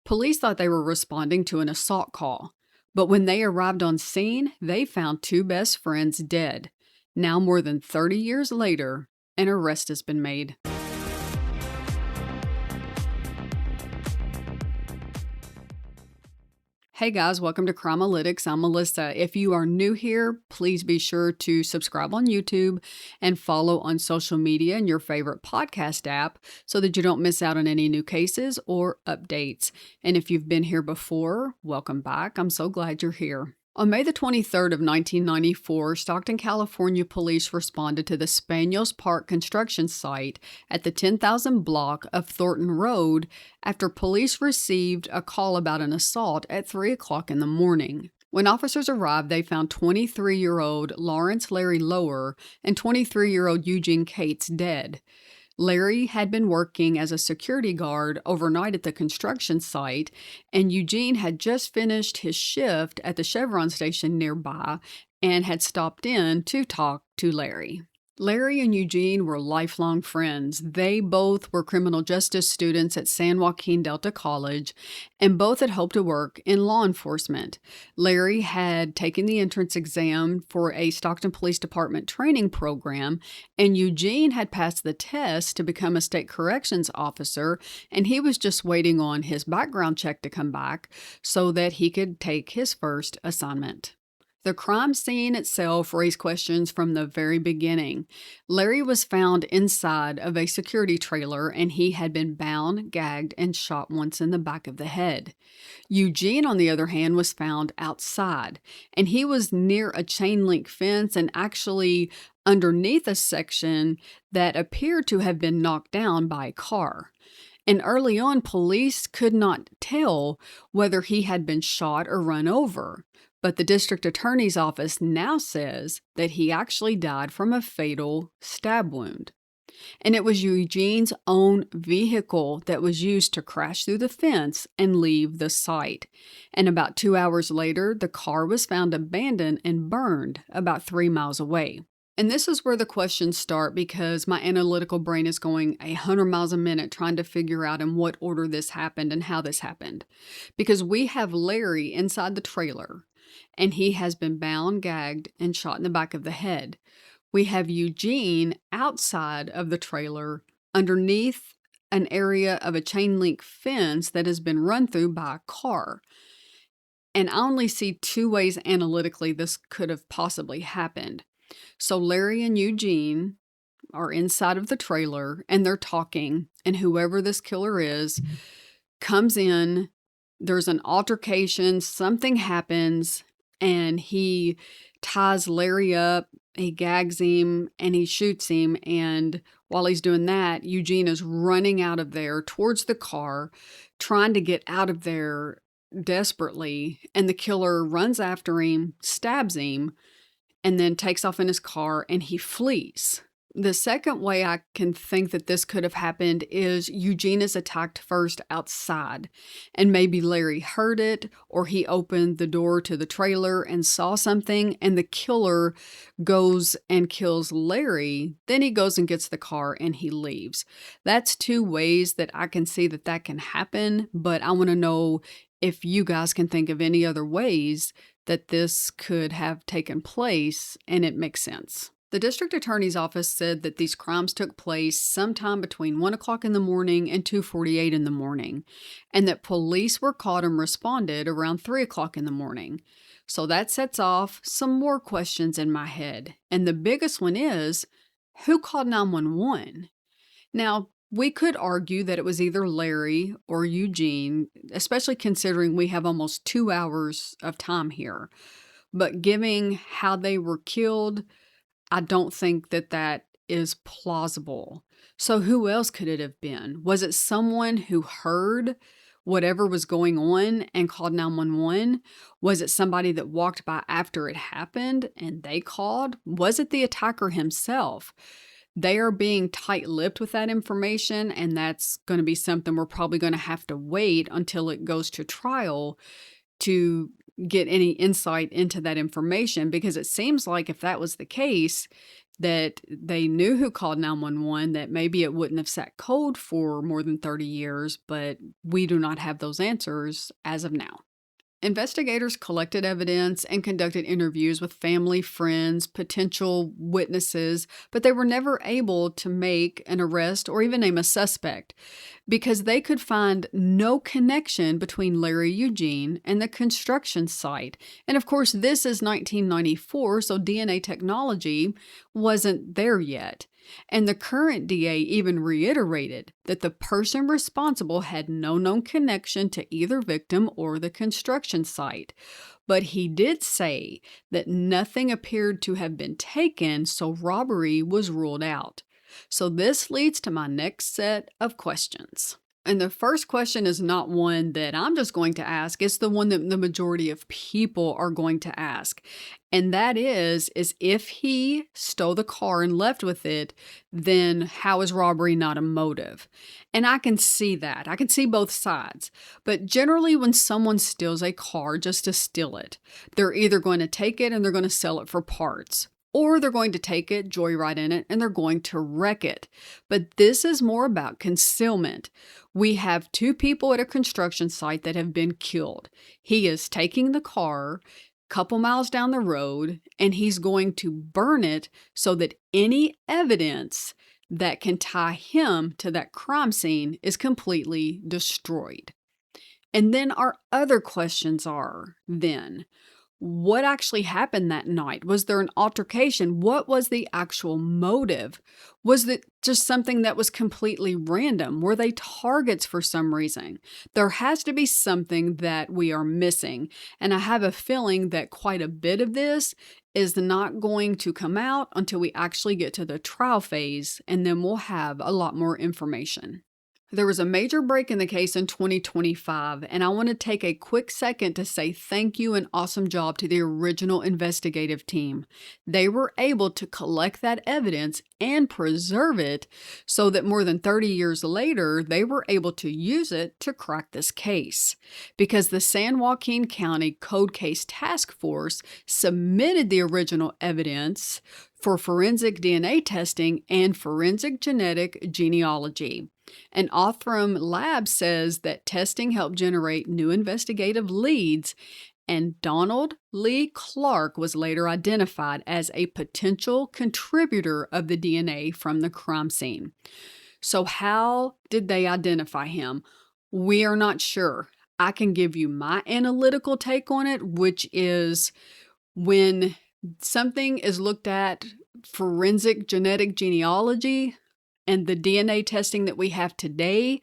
Police thought they were responding to an assault call, but when they arrived on scene, they found two best friends dead. Now, more than 30 years later, an arrest has been made. Hey guys, welcome to Crimealytics. I'm Melissa. If you are new here, please be sure to subscribe on YouTube and follow on social media and your favorite podcast app so that you don't miss out on any new cases or updates. And if you've been here before, welcome back. I'm so glad you're here. On May the 23rd of 1994, Stockton, California police responded to the Spaniels Park construction site at the 10,000 block of Thornton Road after police received a call about an assault at 3 o'clock in the morning. When officers arrived, they found 23-year-old Lawrence Larry Loehr and 23-year-old Eugene Cates dead. Larry had been working as a security guard overnight at the construction site, and Eugene had just finished his shift at the Chevron station nearby and had stopped in to talk to Larry. Larry and Eugene were lifelong friends. They both were criminal justice students at San Joaquin Delta College, and both had hoped to work in law enforcement. Larry had taken the entrance exam for a Stockton Police Department training program, and Eugene had passed the test to become a state corrections officer, and he was just waiting on his background check to come back so that he could take his first assignment. The crime scene itself raised questions from the very beginning. Larry was found inside of a security trailer, and he had been bound, gagged, and shot once in the back of the head. Eugene, on the other hand, was found outside, and he was near a chain link fence and actually underneath a section that appeared to have been knocked down by a car. And early on, police could not tell whether he had been shot or run over. But the district attorney's office now says that he actually died from a fatal stab wound. And it was Eugene's own vehicle that was used to crash through the fence and leave the site. And about 2 hours later, the car was found abandoned and burned about 3 miles away. And this is where the questions start, because my analytical brain is going 100 miles a minute trying to figure out in what order this happened and how this happened. Because we have Larry inside the trailer, and he has been bound, gagged, and shot in the back of the head. We have Eugene outside of the trailer underneath an area of a chain link fence that has been run through by a car. And I only see two ways analytically this could have possibly happened. So Larry and Eugene are inside of the trailer and they're talking, and whoever this killer is comes in. There's an altercation, something happens, and he ties Larry up, he gags him, and he shoots him. And while he's doing that, Eugene is running out of there towards the car, trying to get out of there desperately. And the killer runs after him, stabs him, and then takes off in his car, and he flees. The second way I can think that this could have happened is Eugene is attacked first outside, and maybe Larry heard it, or he opened the door to the trailer and saw something, and the killer goes and kills Larry. Then he goes and gets the car and he leaves. That's two ways that I can see that that can happen, but I want to know if you guys can think of any other ways that this could have taken place and it makes sense. The district attorney's office said that these crimes took place sometime between 1 o'clock in the morning and 2:48 in the morning, and that police were called and responded around 3 o'clock in the morning. So that sets off some more questions in my head. And the biggest one is, who called 911? Now, we could argue that it was either Larry or Eugene, especially considering we have almost 2 hours of time here. But given how they were killed, I don't think that that is plausible. So who else could it have been? Was it someone who heard whatever was going on and called 911? Was it somebody that walked by after it happened and they called? Was it the attacker himself? They are being tight-lipped with that information, and that's going to be something we're probably going to have to wait until it goes to trial to get any insight into that information, because it seems like if that was the case, that they knew who called 911, that maybe it wouldn't have sat cold for more than 30 years, but we do not have those answers as of now. Investigators collected evidence and conducted interviews with family, friends, potential witnesses, but they were never able to make an arrest or even name a suspect because they could find no connection between Loehr and Eugene and the construction site. And of course, this is 1994, so DNA technology wasn't there yet. And the current DA even reiterated that the person responsible had no known connection to either victim or the construction site. But he did say that nothing appeared to have been taken, so robbery was ruled out. So this leads to my next set of questions. And the first question is not one that I'm just going to ask. It's the one that the majority of people are going to ask. And that is if he stole the car and left with it, then how is robbery not a motive? And I can see that. I can see both sides. But generally, when someone steals a car just to steal it, they're either going to take it and they're going to sell it for parts. Or they're going to take it, joyride in it, and they're going to wreck it. But this is more about concealment. We have two people at a construction site that have been killed. He is taking the car a couple miles down the road, and he's going to burn it so that any evidence that can tie him to that crime scene is completely destroyed. And then our other questions are then, what actually happened that night? Was there an altercation? What was the actual motive? Was it just something that was completely random? Were they targets for some reason? There has to be something that we are missing. And I have a feeling that quite a bit of this is not going to come out until we actually get to the trial phase, and then we'll have a lot more information. There was a major break in the case in 2025, and I want to take a quick second to say thank you and awesome job to the original investigative team. They were able to collect that evidence and preserve it so that more than 30 years later, they were able to use it to crack this case. Because the San Joaquin County Cold Case Task Force submitted the original evidence for forensic DNA testing and forensic genetic genealogy. And Othram Lab says that testing helped generate new investigative leads, and Donald Lee Clark was later identified as a potential contributor of the DNA from the crime scene. So how did they identify him? We are not sure. I can give you my analytical take on it, which is when something is looked at forensic genetic genealogy and the DNA testing that we have today,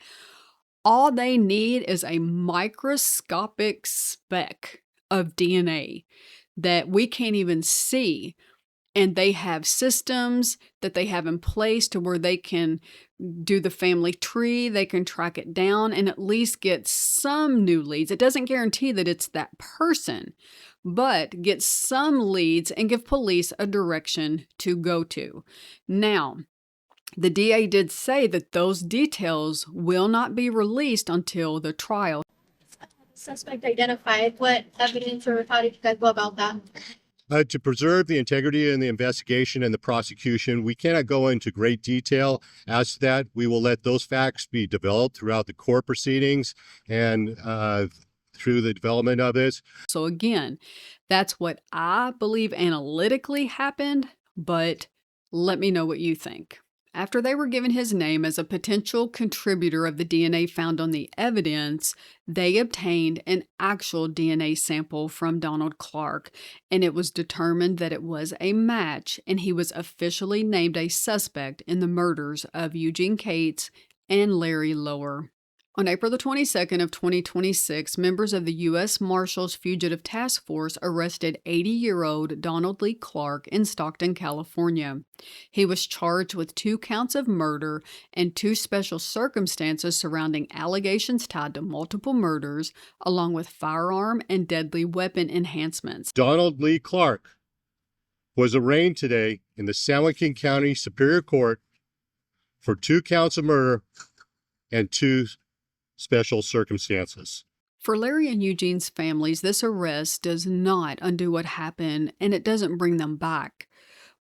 all they need is a microscopic speck of DNA that we can't even see. And they have systems that they have in place to where they can do the family tree, they can track it down and at least get some new leads. It doesn't guarantee that it's that person, but get some leads and give police a direction to go to. Now, the DA did say that those details will not be released until the trial. Suspect identified. What evidence or how did you guys go about that? To preserve the integrity in the investigation and the prosecution, we cannot go into great detail as to that. We will let those facts be developed throughout the court proceedings and through the development of this. So again, that's what I believe analytically happened, but let me know what you think. After they were given his name as a potential contributor of the DNA found on the evidence, they obtained an actual DNA sample from Donald Clark, and it was determined that it was a match, and he was officially named a suspect in the murders of Eugene Cates and Larry Loehr. On April the 22nd of 2026, members of the U.S. Marshals Fugitive Task Force arrested 80-year-old Donald Lee Clark in Stockton, California. He was charged with 2 counts of murder and 2 special circumstances surrounding allegations tied to multiple murders, along with firearm and deadly weapon enhancements. Donald Lee Clark was arraigned today in the San Joaquin County Superior Court for 2 counts of murder and 2 special circumstances. For Loehr and Eugene's families, this arrest does not undo what happened, and it doesn't bring them back.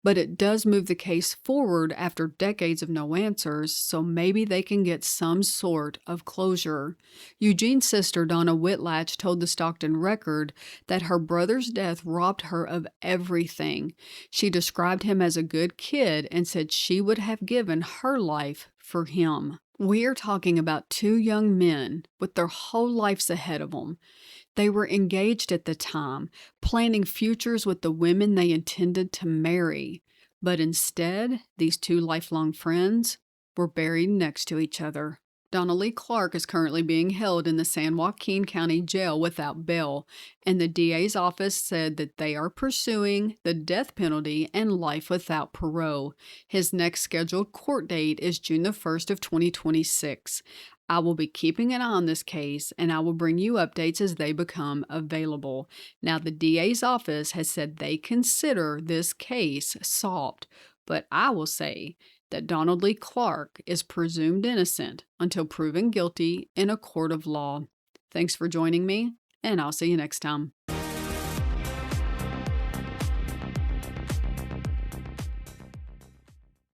but it does move the case forward after decades of no answers, so maybe they can get some sort of closure. Eugene's sister, Donna Whitlatch, told the Stockton Record that her brother's death robbed her of everything. She described him as a good kid and said she would have given her life for him. We are talking about two young men with their whole lives ahead of them. They were engaged at the time, planning futures with the women they intended to marry. But instead, these two lifelong friends were buried next to each other. Donnelly Clark is currently being held in the San Joaquin County Jail without bail, and the DA's office said that they are pursuing the death penalty and life without parole. His next scheduled court date is June the 1st of 2026. I will be keeping an eye on this case, and I will bring you updates as they become available. Now, the DA's office has said they consider this case solved, but I will say that Donald Lee Clark is presumed innocent until proven guilty in a court of law. Thanks for joining me, and I'll see you next time.